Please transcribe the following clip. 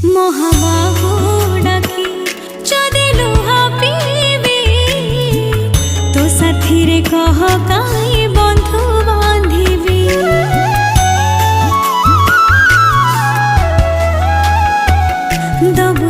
মহাবাহু ডাকি যদি লুহা পিবি তো সাথীরে কহ কাই বন্ধু বাঁধিবি দবু